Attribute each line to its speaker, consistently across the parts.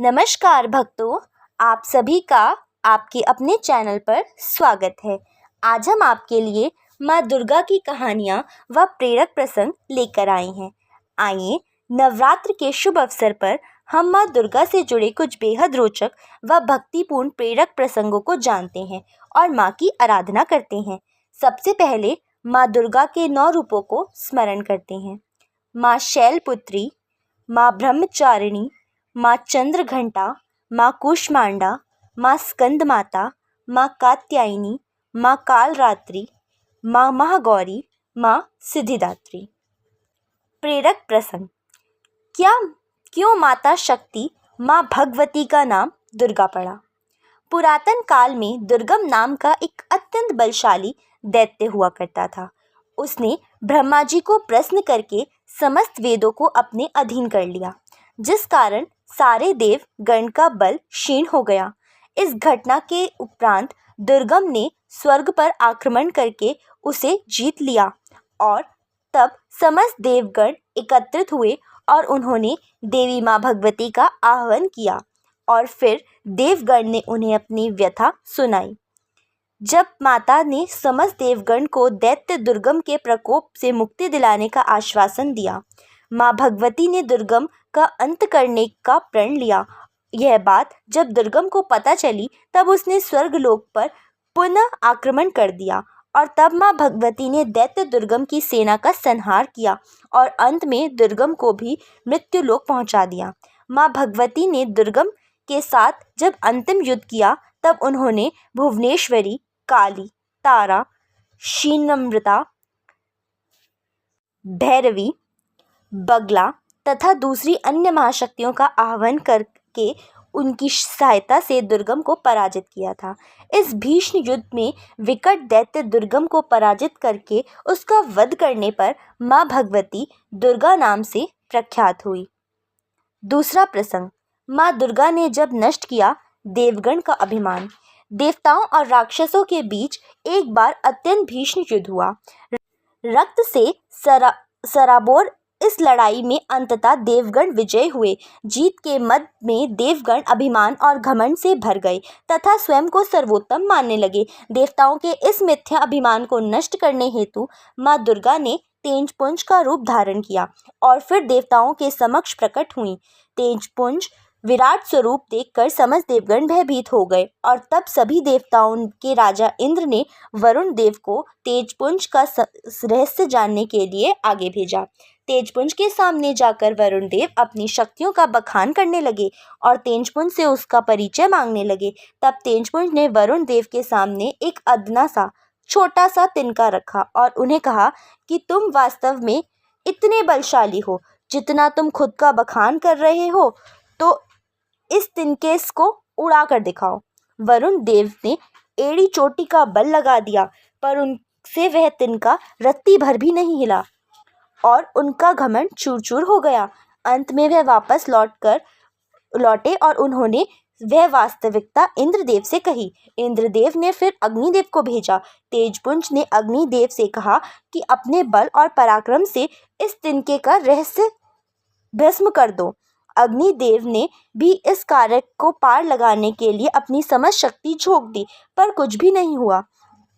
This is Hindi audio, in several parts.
Speaker 1: नमस्कार भक्तों, आप सभी का आपके अपने चैनल पर स्वागत है। आज हम आपके लिए माँ दुर्गा की कहानियाँ व प्रेरक प्रसंग लेकर आए हैं। आइए नवरात्र के शुभ अवसर पर हम माँ दुर्गा से जुड़े कुछ बेहद रोचक व भक्तिपूर्ण प्रेरक प्रसंगों को जानते हैं और माँ की आराधना करते हैं। सबसे पहले माँ दुर्गा के 9 रूपों को स्मरण करते हैं। माँ शैलपुत्री, माँ ब्रह्मचारिणी, माँ चंद्रघंटा, माँ कूष्मांडा, माँ स्कंद माता, माँ कात्यायनी, माँ कालरात्रि, माँ महागौरी, माँ सिद्धिदात्री। प्रेरक प्रसंग। क्यों माता शक्ति माँ भगवती का नाम दुर्गा पड़ा? पुरातन काल में दुर्गम नाम का एक अत्यंत बलशाली दैत्य हुआ करता था। उसने ब्रह्मा जी को प्रसन्न करके समस्त वेदों को अपने अधीन कर लिया, जिस कारण सारे देव गण का बल क्षीण हो गया। इस घटना के उपरांत दुर्गम ने स्वर्ग पर आक्रमण करके उसे जीत लिया और तब समस्त देवगण एकत्रित हुए और उन्होंने देवी माँ भगवती का आह्वान किया और फिर देवगण ने उन्हें अपनी व्यथा सुनाई। जब माता ने समस्त देवगण को दैत्य दुर्गम के प्रकोप से मुक्ति दिलाने का आश्वासन दिया, माँ भगवती ने दुर्गम का अंत करने का प्रण लिया। यह बात जब दुर्गम को पता चली तब उसने स्वर्गलोक पर पुनः आक्रमण कर दिया और तब माँ भगवती ने दैत्य दुर्गम की सेना का संहार किया और अंत में दुर्गम को भी मृत्युलोक पहुंचा दिया। माँ भगवती ने दुर्गम के साथ जब अंतिम युद्ध किया तब उन्होंने भुवनेश्वरी, काली, तारा, क्षीणमृता, भैरवी, बगला तथा दूसरी अन्य महाशक्तियों का आह्वान करके उनकी सहायता से दुर्गम को पराजित किया था। इस भीष्म युद्ध में विकट दैत्य दुर्गम को पराजित करके उसका वध करने पर माँ भगवती दुर्गा नाम से प्रख्यात हुई। दूसरा प्रसंग। माँ दुर्गा ने जब नष्ट किया देवगण का अभिमान। देवताओं और राक्षसों के बीच एक बार अत्यंत भीषण युद्ध हुआ। रक्त से सराबोर इस लड़ाई में अंततः देवगण विजय हुए। जीत के मद में देवगण अभिमान और घमंड से भर गए तथा स्वयं को सर्वोत्तम मानने लगे। देवताओं के इस मिथ्या अभिमान को नष्ट करने हेतु माँ दुर्गा ने तेजपुंज का रूप धारण किया और फिर देवताओं के समक्ष प्रकट हुई। तेजपुंज विराट स्वरूप देखकर समस्त देवगण भयभीत हो गए और तब सभी देवताओं के राजा इंद्र ने वरुण देव को तेजपुंज का रहस्य जानने के लिए आगे भेजा। तेजपुंज के सामने जाकर वरुण देव अपनी शक्तियों का बखान करने लगे और तेजपुंज से उसका परिचय मांगने लगे। तब तेजपुंज ने वरुण देव के सामने एक अदना सा छोटा सा तिनका रखा और उन्हें कहा कि तुम वास्तव में इतने बलशाली हो जितना तुम खुद का बखान कर रहे हो, तो इस तिनके को उड़ा कर दिखाओ। वरुण देव ने एड़ी चोटी का बल लगा दिया पर उनसे वह तिनका रत्ती भर भी नहीं हिला और उनका घमंड चूर चूर हो गया। अंत में वह वापस लौटे और उन्होंने वह वास्तविकता इंद्रदेव से कही। इंद्रदेव ने फिर अग्निदेव को भेजा। तेजपुंज ने अग्निदेव से कहा कि अपने बल और पराक्रम से इस तिनके का रहस्य भस्म कर दो। अग्निदेव ने भी इस कार्य को पार लगाने के लिए अपनी समस्त शक्ति झोंक दी पर कुछ भी नहीं हुआ।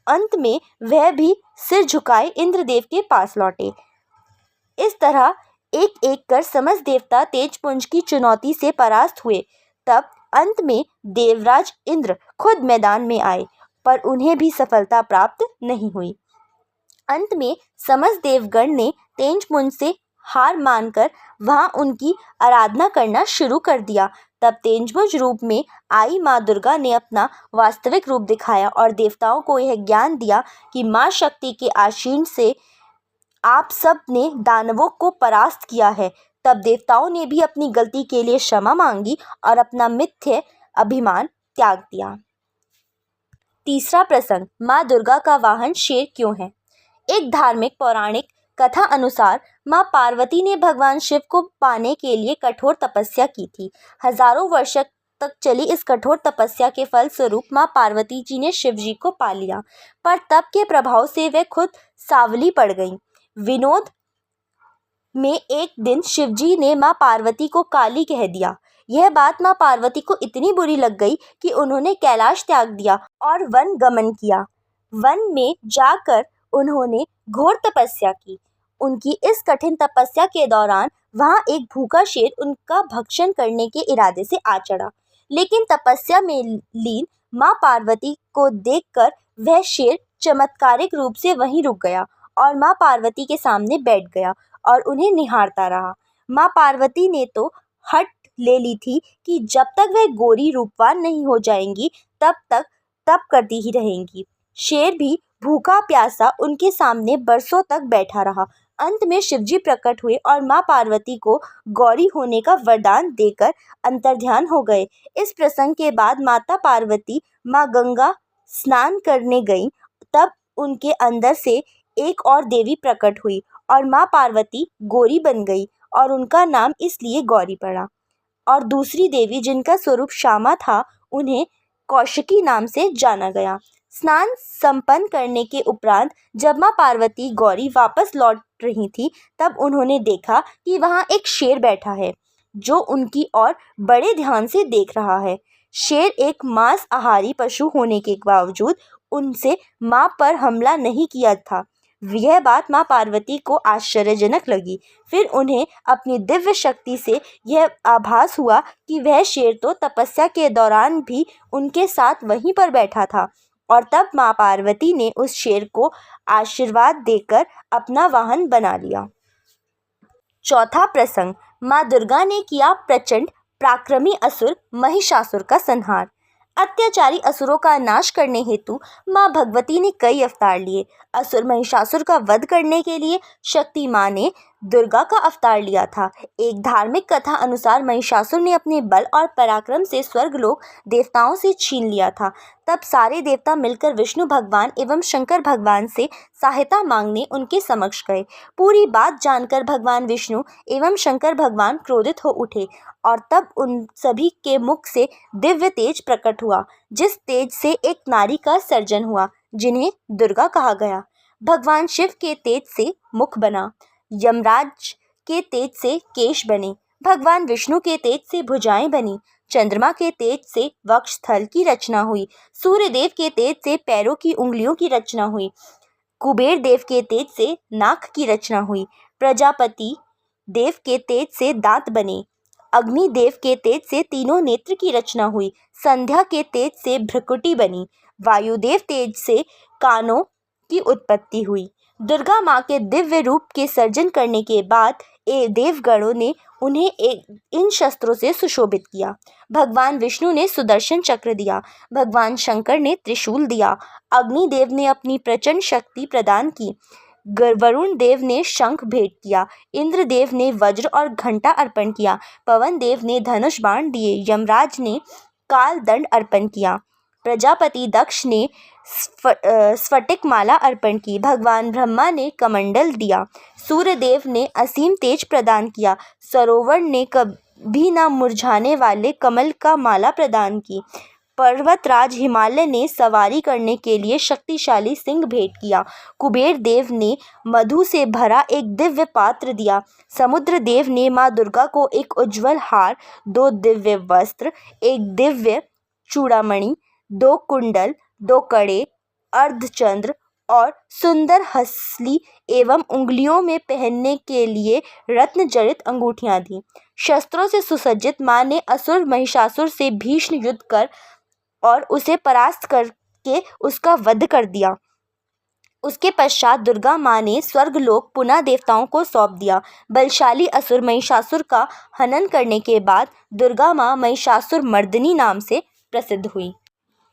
Speaker 1: अंत में वह भी सिर झुकाए इंद्रदेव के पास लौटे। इस तरह एक एक कर समस्त देवता तेजपुंज की चुनौती से परास्त हुए। तब अंत में देवराज इंद्र खुद मैदान में आए पर उन्हें भी सफलता प्राप्त नहीं हुई। अंत में समस्त देवगण ने तेजपुंज से हार मानकर वहां उनकी आराधना करना शुरू कर दिया। तब तेजपुंज रूप में आई माँ दुर्गा ने अपना वास्तविक रूप दिखाया और देवताओं को यह ज्ञान दिया कि माँ शक्ति के आशीन से आप सब ने दानवों को परास्त किया है। तब देवताओं ने भी अपनी गलती के लिए क्षमा मांगी और अपना मिथ्या अभिमान त्याग दिया। तीसरा प्रसंग। माँ दुर्गा का वाहन शेर क्यों है? एक धार्मिक पौराणिक कथा अनुसार माँ पार्वती ने भगवान शिव को पाने के लिए कठोर तपस्या की थी। हजारों वर्ष तक चली इस कठोर तपस्या के फल स्वरूप माँ पार्वती जी ने शिव जी को पा लिया, पर तप के प्रभाव से वे खुद सांवली पड़ गईं। विनोद में एक दिन शिवजी ने माँ पार्वती को काली कह दिया। यह बात माँ पार्वती को इतनी बुरी लग गई कि उन्होंने कैलाश त्याग दिया और वन गमन किया। वन में जाकर उन्होंने घोर तपस्या की। उनकी इस कठिन तपस्या के दौरान वहाँ एक भूखा शेर उनका भक्षण करने के इरादे से आ चढ़ा, लेकिन तपस्या में लीन माँ पार्वती को देखकर वह शेर चमत्कारिक रूप से वहीं रुक गया और माँ पार्वती के सामने बैठ गया और उन्हें निहारता रहा। माँ पार्वती ने तो हट ले ली थी कि जब तक वह गोरी रूपवान नहीं हो जाएंगी तब तक तप करती ही रहेंगी। शेर भी भूखा प्यासा उनके सामने बरसों तक बैठा रहा। अंत में शिवजी प्रकट हुए और माँ पार्वती को गौरी होने का वरदान देकर अंतर्ध्यान हो गए। इस प्रसंग के बाद माता पार्वती माँ गंगा स्नान करने गईं। तब उनके अंदर से एक और देवी प्रकट हुई और माँ पार्वती गौरी बन गई और उनका नाम इसलिए गौरी पड़ा। और दूसरी देवी जिनका स्वरूप श्यामा था उन्हें कौशिकी नाम से जाना गया। स्नान संपन्न करने के उपरांत जब माँ पार्वती गौरी वापस लौट रही थी तब उन्होंने देखा कि वहाँ एक शेर बैठा है जो उनकी ओर बड़े ध्यान से देख रहा है। शेर एक मांसाहारी पशु होने के बावजूद उनसे माँ पर हमला नहीं किया था। यह बात माँ पार्वती को आश्चर्यजनक लगी। फिर उन्हें अपनी दिव्य शक्ति से यह आभास हुआ कि वह शेर तो तपस्या के दौरान भी उनके साथ वहीं पर बैठा था और तब माँ पार्वती ने उस शेर को आशीर्वाद देकर अपना वाहन बना लिया। चौथा प्रसंग, माँ दुर्गा ने किया प्रचंड पराक्रमी असुर महिषासुर का संहार। अत्याचारी असुरों का नाश करने हेतु माँ भगवती ने कई अवतार लिए। असुर महिषासुर का वध करने के लिए शक्ति माँ ने दुर्गा का अवतार लिया था। एक धार्मिक कथा अनुसार महिषासुर ने अपने बल और पराक्रम से स्वर्गलोक देवताओं से छीन लिया था। तब सारे देवता मिलकर विष्णु भगवान एवं शंकर भगवान से सहायता मांगने उनके समक्ष गए। पूरी बात जानकर भगवान विष्णु एवं शंकर भगवान क्रोधित हो उठे और तब उन सभी के मुख से दिव्य तेज प्रकट हुआ, जिस तेज से एक नारी का सर्जन हुआ जिन्हें दुर्गा कहा गया। भगवान शिव के तेज से मुख बना, यमराज के तेज से केश बने, भगवान विष्णु के तेज से भुजाएं बनी, चंद्रमा के तेज से वक्षस्थल की रचना हुई, सूर्य देव के तेज से पैरों की उंगलियों की रचना हुई, कुबेर देव के तेज से नाक की रचना हुई, प्रजापति देव के तेज से दांत बने, अग्नि देव के तेज से तीनों नेत्र की रचना हुई, संध्या के तेज से भ्रुकुटी बनी, वायुदेव तेज से कानों की उत्पत्ति हुई। दुर्गा माँ के दिव्य रूप के सर्जन करने के बाद देवगणों ने उन्हें इन शस्त्रों से सुशोभित किया। भगवान विष्णु ने सुदर्शन चक्र दिया, भगवान शंकर ने त्रिशूल दिया, अग्निदेव ने अपनी प्रचंड शक्ति प्रदान की, वरुण देव ने शंख भेंट किया, इंद्रदेव ने वज्र और घंटा अर्पण किया, पवन देव ने धनुष बाण दिए, यमराज ने काल दंड अर्पण किया, प्रजापति दक्ष ने स्फटिक माला अर्पण की, भगवान ब्रह्मा ने कमंडल दिया, सूर्यदेव ने असीम तेज प्रदान किया, सरोवर ने कभी न मुरझाने वाले कमल का माला प्रदान की, पर्वतराज हिमालय ने सवारी करने के लिए शक्तिशाली सिंह भेंट किया, कुबेर देव ने मधु से भरा एक दिव्य पात्र दिया, समुद्र देव ने माँ दुर्गा को एक उज्जवल हार, 2 दिव्य वस्त्र, एक दिव्य चूड़ामणि, 2 कुंडल, 2 कड़े, अर्धचंद्र और सुंदर हंसली एवं उंगलियों में पहनने के लिए रत्न जड़ित अंगूठियां दी। शस्त्रों से सुसज्जित माँ ने असुर महिषासुर से भीषण युद्ध कर और उसे परास्त करके उसका वध कर दिया। उसके पश्चात दुर्गा माँ ने स्वर्गलोक पुनः देवताओं को सौंप दिया। बलशाली असुर महिषासुर का हनन करने के बाद दुर्गा माँ महिषासुर मर्दिनी नाम से प्रसिद्ध हुई।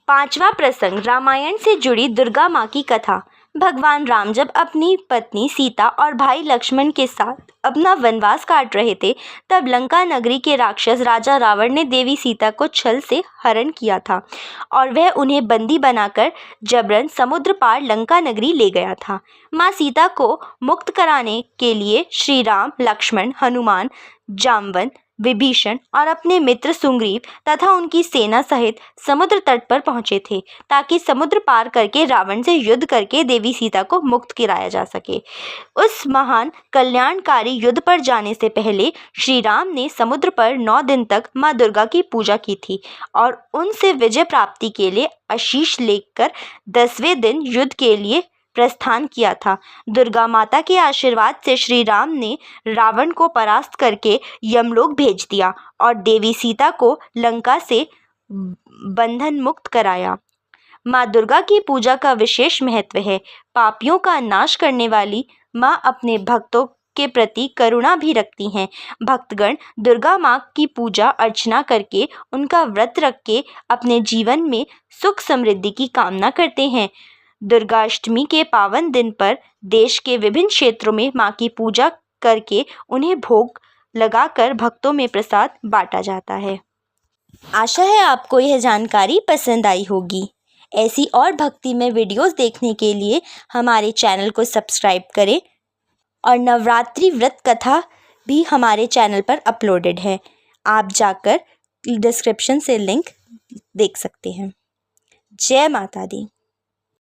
Speaker 1: पांचवा प्रसंग, रामायण से जुड़ी दुर्गा माँ की कथा। भगवान राम जब अपनी पत्नी सीता और भाई लक्ष्मण के साथ अपना वनवास काट रहे थे तब लंका नगरी के राक्षस राजा रावण ने देवी सीता को छल से हरण किया था और वह उन्हें बंदी बनाकर जबरन समुद्र पार लंका नगरी ले गया था। माँ सीता को मुक्त कराने के लिए श्री राम, लक्ष्मण, हनुमान, जामवन, विभीषण और अपने मित्र सुग्रीव तथा उनकी सेना सहित समुद्र तट पर पहुंचे थे ताकि समुद्र पार करके रावण से युद्ध करके देवी सीता को मुक्त कराया जा सके। उस महान कल्याणकारी युद्ध पर जाने से पहले श्री राम ने समुद्र पर 9 दिन तक माँ दुर्गा की पूजा की थी और उनसे विजय प्राप्ति के लिए आशीष लेकर 10वें दिन युद्ध के लिए प्रस्थान किया था। दुर्गा माता के आशीर्वाद से श्री राम ने रावण को परास्त करके यमलोक भेज दिया और देवी सीता को लंका से बंधन मुक्त कराया। माँ दुर्गा की पूजा का विशेष महत्व है। पापियों का नाश करने वाली माँ अपने भक्तों के प्रति करुणा भी रखती हैं। भक्तगण दुर्गा माँ की पूजा अर्चना करके उनका व्रत रख के अपने जीवन में सुख समृद्धि की कामना करते हैं। दुर्गाष्टमी के पावन दिन पर देश के विभिन्न क्षेत्रों में माँ की पूजा करके उन्हें भोग लगाकर भक्तों में प्रसाद बांटा जाता है। आशा है आपको यह जानकारी पसंद आई होगी। ऐसी और भक्ति में वीडियोस देखने के लिए हमारे चैनल को सब्सक्राइब करें और नवरात्रि व्रत कथा भी हमारे चैनल पर अपलोडेड है। आप जाकर डिस्क्रिप्शन से लिंक देख सकते हैं। जय माता दी।